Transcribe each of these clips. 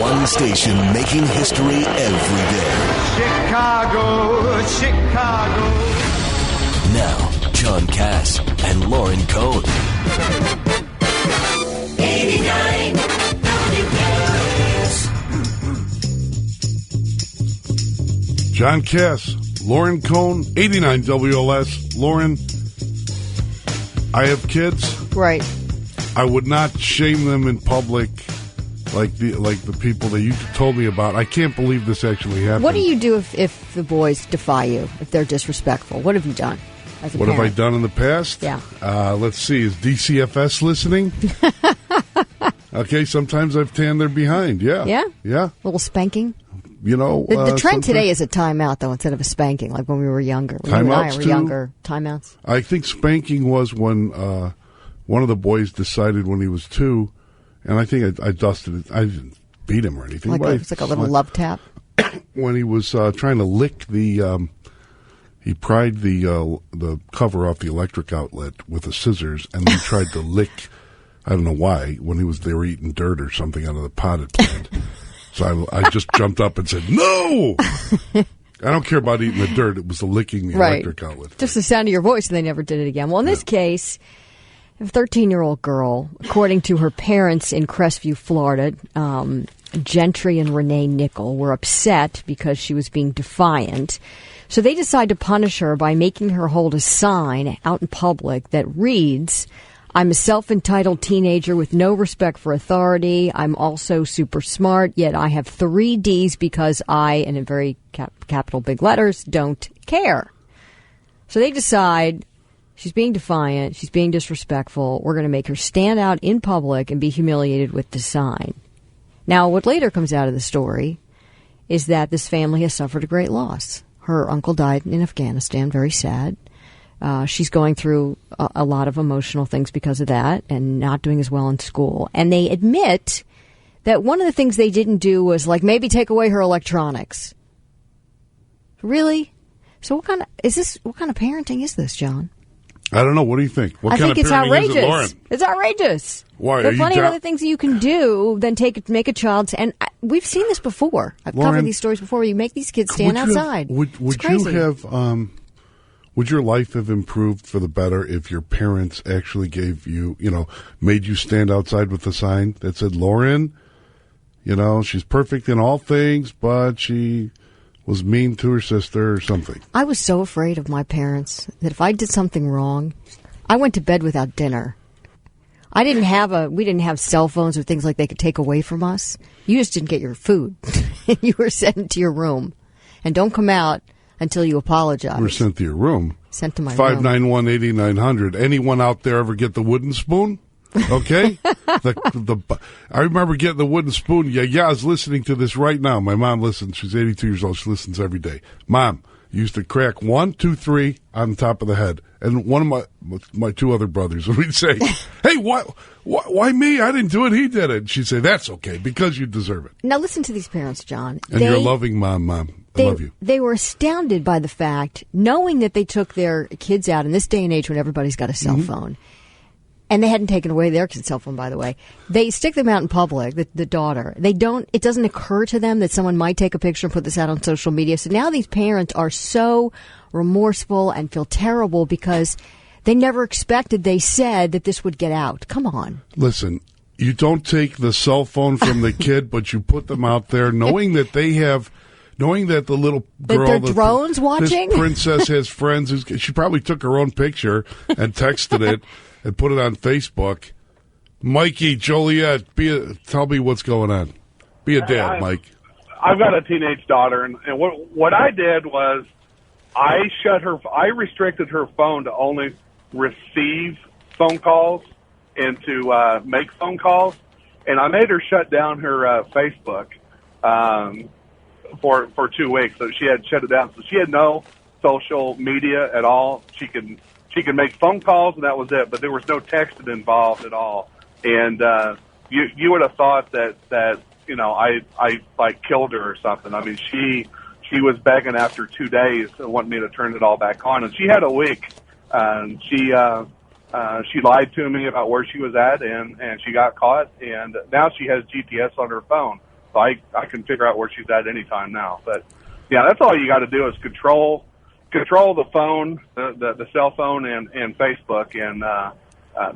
One station making history every day. Chicago, Chicago. Now, John Cass and Lauren Cohn. 89 WLS. John Cass, Lauren Cohn, 89 WLS. Lauren, I have kids. Right. I would not shame them in public like the people that you told me about. I can't believe this actually happened. What do you do if the boys defy you, if they're disrespectful? What have you done as a What parent? have I done in the past? Yeah. Let's see. Is DCFS listening? Okay, sometimes I've tanned their behind. Yeah. Yeah? Yeah. A little spanking? You know. The trend today is a timeout, though, instead of a spanking, like when we were younger. When you and I were younger, timeouts. I think spanking was when one of the boys decided when he was 2, and I think I dusted it. I didn't beat him or anything. It's like a little love tap? When he was trying to lick the... he pried the cover off the electric outlet with the scissors, and then tried to lick... I don't know why, when they were eating dirt or something out of the potted plant. So I just jumped up and said, no! I don't care about eating the dirt. It was the licking the electric outlet. Just the sound of your voice, and they never did it again. Well, in this case, a 13-year-old girl, according to her parents in Crestview, Florida, Gentry and Renee Nickel, were upset because she was being defiant. So they decided to punish her by making her hold a sign out in public that reads... I'm a self-entitled teenager with no respect for authority. I'm also super smart, yet I have 3 Ds because I, and in very capital big letters, don't care. So they decide she's being defiant, she's being disrespectful. We're going to make her stand out in public and be humiliated with the sign. Now, what later comes out of the story is that this family has suffered a great loss. Her uncle died in Afghanistan, very sad. She's going through a lot of emotional things because of that and not doing as well in school. And they admit that one of the things they didn't do was like maybe take away her electronics. Really? So what kind of parenting is this, John? I don't know. What do you think? I think it's outrageous. Is it, Lauren? It's outrageous. Why? There are plenty of other things that you can do than make a child. And we've seen this before. I've covered these stories before where you make these kids stand outside. Would you have... would your life have improved for the better if your parents actually gave you, made you stand outside with a sign that said, Lauren, she's perfect in all things, but she was mean to her sister or something? I was so afraid of my parents that if I did something wrong, I went to bed without dinner. We didn't have cell phones or things like they could take away from us. You just didn't get your food. You were sent into your room. And don't come out until you apologize. You were sent to your room. Sent to my room. 591-8900. Anyone out there ever get the wooden spoon? Okay? I remember getting the wooden spoon. Yeah, I was listening to this right now. My mom listens. She's 82 years old. She listens every day. Mom, you used to crack 1, 2, 3 on the top of the head. And one of my 2 other brothers would say, hey, why me? I didn't do it. He did it. And she'd say, that's okay, because you deserve it. Now listen to these parents, John. And you're a loving mom. I love you. They were astounded by the fact, knowing that they took their kids out in this day and age when everybody's got a cell phone, and they hadn't taken away their kid's cell phone, by the way. They stick them out in public, the daughter. It doesn't occur to them that someone might take a picture and put this out on social media. So now these parents are so remorseful and feel terrible because they never expected, they said, that this would get out. Come on. Listen, you don't take the cell phone from the kid, but you put them out there knowing that they have... Knowing that the little girl, that they're drones watching, this princess has friends. She probably took her own picture and texted it and put it on Facebook. Mikey, Joliet, tell me what's going on. Be a dad, Mike. I've got a teenage daughter, and what I did was I restricted her phone to only receive phone calls and to make phone calls, and I made her shut down her Facebook. For 2 weeks, so she had shut it down. So she had no social media at all. She could make phone calls, and that was it. But there was no texting involved at all. And you would have thought that I like killed her or something. I mean, she was begging after 2 days and wanted me to turn it all back on. And she had a week. She lied to me about where she was at, and she got caught. And now she has GPS on her phone. so I can figure out where she's at any time now. But yeah, that's all you got to do is control the phone, the cell phone, and Facebook, and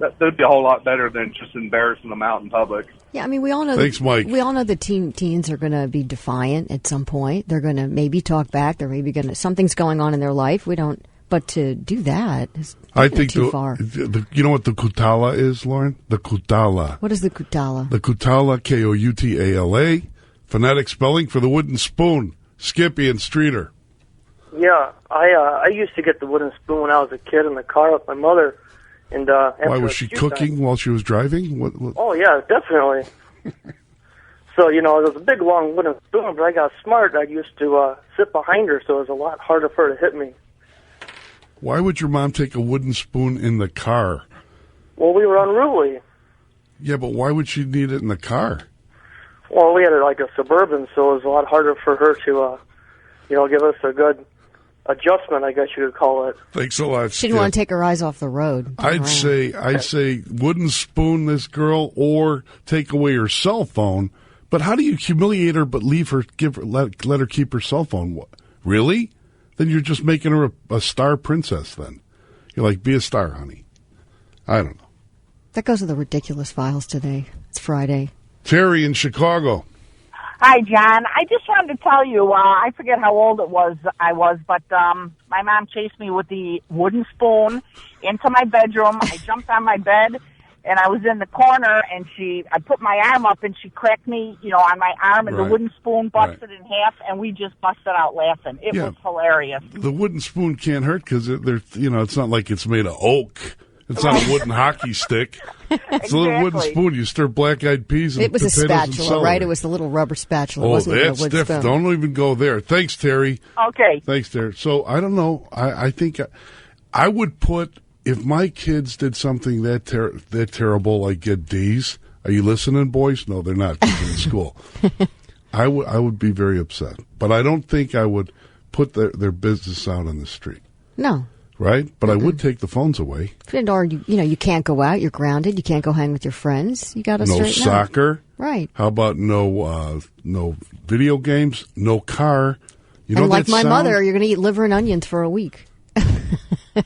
that'd be a whole lot better than just embarrassing them out in public. Yeah, I mean, we all know. Thanks, Mike. We all know that teens are going to be defiant at some point. They're going to maybe talk back. They're maybe going to something's going on in their life. We don't. But to do that is I think too far. You know what the Kutala is, Lauren? The Kutala. What is the Kutala? The Kutala, Koutala, phonetic spelling for the wooden spoon. Skippy and Streeter. Yeah, I used to get the wooden spoon when I was a kid in the car with my mother. And why was she cooking while she was driving? What? Oh yeah, definitely. So there was a big long wooden spoon, but I got smart. I used to sit behind her, so it was a lot harder for her to hit me. Why would your mom take a wooden spoon in the car? Well, we were unruly. Yeah, but why would she need it in the car? Well, we had a Suburban, so it was a lot harder for her to, give us a good adjustment, I guess you could call it. Thanks a lot. She didn't want to take her eyes off the road. I'd say wooden spoon this girl or take away her cell phone. But how do you humiliate her but leave her, let her keep her cell phone? What? Really? Then you're just making her a star princess then. You're like, be a star, honey. I don't know. That goes to the ridiculous files today. It's Friday. Terry in Chicago. Hi, John. I just wanted to tell you, I forget how old I was, but my mom chased me with the wooden spoon into my bedroom. I jumped on my bed, and I was in the corner, and I put my arm up, and she cracked me, on my arm, and the wooden spoon busted in half, and we just busted out laughing. It was hilarious. The wooden spoon can't hurt because it's not like it's made of oak. It's not a wooden hockey stick. It's a little wooden spoon. You stir black-eyed peas and potatoes and celery. It was a spatula, right? It was the little rubber spatula. It wasn't that's a wood different. spoon. Don't even go there. Thanks, Terry. Okay. Thanks, Terry. So, I don't know. I think I would put, if my kids did something that terrible, like get D's, are you listening, boys? No, they're not. They're in school. I would be very upset. But I don't think I would put their business out on the street. No. Right? But I would take the phones away. Or, you can't go out. You're grounded. You can't go hang with your friends. You got to straighten No soccer. Right. How about no video games, no car? And like my mother, you're going to eat liver and onions for a week.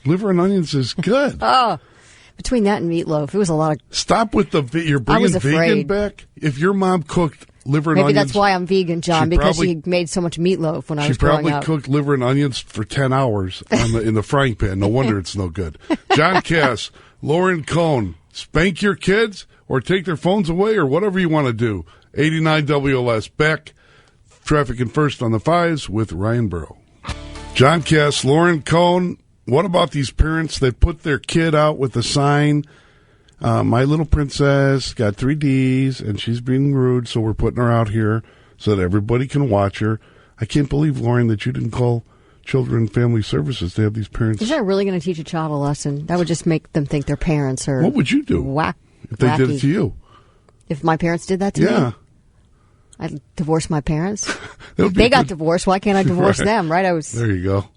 Liver and onions is good. Oh, between that and meatloaf, it was a lot of... Stop with you're bringing vegan back? If your mom cooked liver and onions... Maybe that's why I'm vegan, John, because she made so much meatloaf when I was growing up. She probably cooked liver and onions for 10 hours in the frying pan. No wonder it's no good. John Cass, Lauren Cohn, spank your kids or take their phones away or whatever you want to do. 89 WLS. Back, traffic and first on the fives with Ryan Burrow. John Cass, Lauren Cohn, what about these parents that put their kid out with a sign, my little princess got 3 Ds, and she's being rude, so we're putting her out here so that everybody can watch her. I can't believe, Lauren, that you didn't call Children and Family Services to have these parents. Is that really going to teach a child a lesson? That would just make them think their parents are... What would you do if they did it to you? If my parents did that to me? I'd divorce my parents. They got divorced. Why can't I divorce them, right? There you go.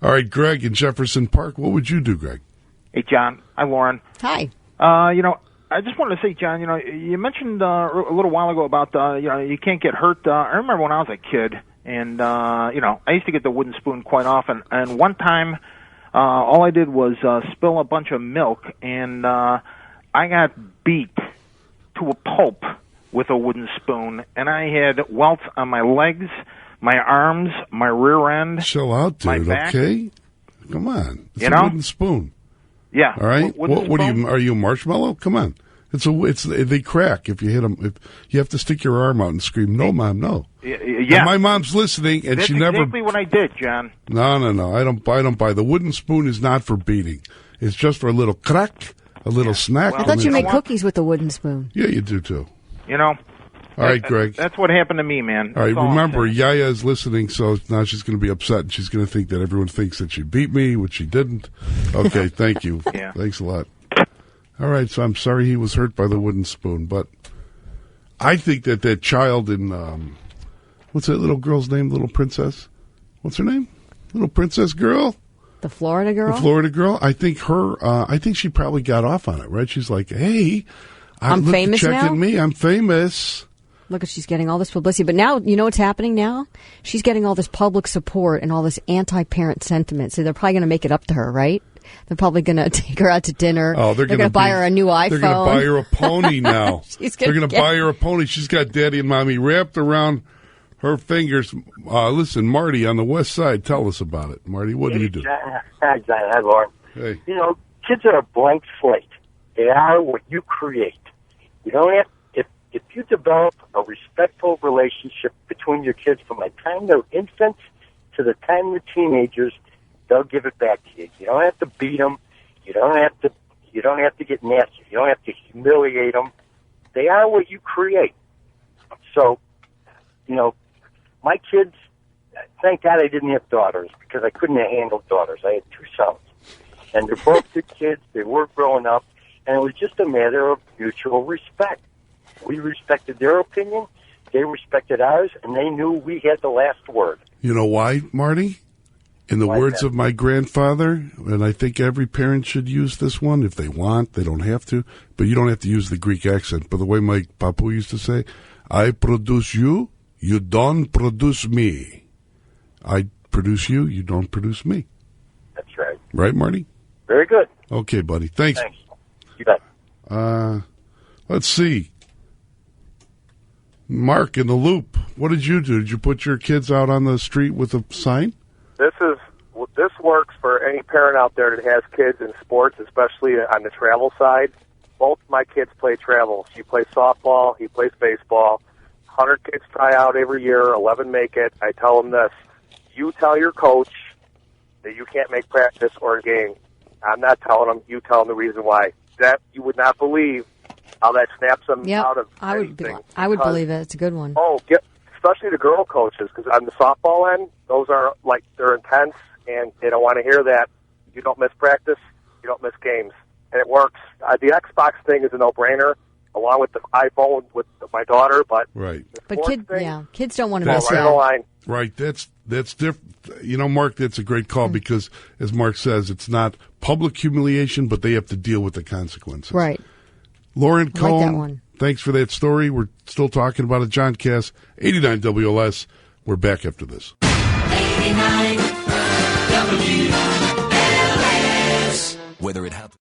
All right, Greg in Jefferson Park. What would you do, Greg? Hey, John. Hi, Lauren. Hi. I just wanted to say, John, you mentioned a little while ago about, you can't get hurt. I remember when I was a kid, and, I used to get the wooden spoon quite often. And one time, all I did was spill a bunch of milk, and I got beat to a pulp with a wooden spoon, and I had welts on my legs, my arms, my rear end. Chill out, dude. My back. Okay, come on. It's a wooden spoon. Yeah. All right. What are you? Are you a marshmallow? Come on. They crack if you hit them. If you have to stick your arm out and scream, "No, Mom, no." Yeah. And my mom's listening, and That's she never. Exactly what I did, John. No. I don't buy. The wooden spoon is not for beating. It's just for a little crack, a little snack. I thought you made cookies with the wooden spoon. Yeah, you do too. All right, Greg. That's what happened to me, man. All right, remember, Yaya is listening, so now she's going to be upset, and she's going to think that everyone thinks that she beat me, which she didn't. Okay, thank you. Yeah. Thanks a lot. All right, so I'm sorry he was hurt by the wooden spoon, but I think that child in, what's that little girl's name, Little Princess? What's her name? Little Princess girl? The Florida girl? The Florida girl. I think she probably got off on it, right? She's like, hey, I'm famous check now? at me. I'm famous. Look, she's getting all this publicity. But now, you know what's happening now? She's getting all this public support and all this anti-parent sentiment. So they're probably going to make it up to her, right? They're probably going to take her out to dinner. Oh, they're going to buy her a new iPhone. They're going to buy her a pony now. They're going to buy her a pony. She's got Daddy and Mommy wrapped around her fingers. Listen, Marty on the West Side, tell us about it. Marty, what do you do? Hi, John. Hi, Lauren. Hey. You know, kids are a blank slate. They are what you create. You don't have if you develop a respectful relationship between your kids from the time they're infants to the time they're teenagers, they'll give it back to you. You don't have to beat them. You don't have to get nasty. You don't have to humiliate them. They are what you create. So, you know, my kids, thank God I didn't have daughters because I couldn't have handled daughters. I had 2 sons. And they're both good kids. They were growing up. And it was just a matter of mutual respect. We respected their opinion. They respected ours. And they knew we had the last word. You know why, Marty? In the words of my grandfather, and I think every parent should use this one if they want. They don't have to. But you don't have to use the Greek accent. But the way my papu used to say, I produce you, you don't produce me. I produce you, you don't produce me. That's right. Right, Marty? Very good. Okay, buddy. Thanks. You bet. Let's see. Mark in the Loop. What did you do? Did you put your kids out on the street with a sign? This works for any parent out there that has kids in sports, especially on the travel side. Both my kids play travel. She plays softball. He plays baseball. 100 kids try out every year. 11 make it. I tell them this. You tell your coach that you can't make practice or a game. I'm not telling them. You tell them the reason why. That you would not believe how that snaps them out of anything. I would believe it. It's a good one. Oh, especially the girl coaches, because on the softball end, those are like they're intense, and they don't want to hear that. You don't miss practice, you don't miss games, and it works. The Xbox thing is a no-brainer, along with the iPhone with my daughter. But right, kids don't want to miss right on the line. Right, that's different. You know, Mark, that's a great call because, as Mark says, it's not public humiliation, but they have to deal with the consequences. Right. Lauren I like that Cohn, one. thanks for that story. We're still talking about it. John Cass, 89 WLS. We're back after this. 89 WLS. Whether it happens.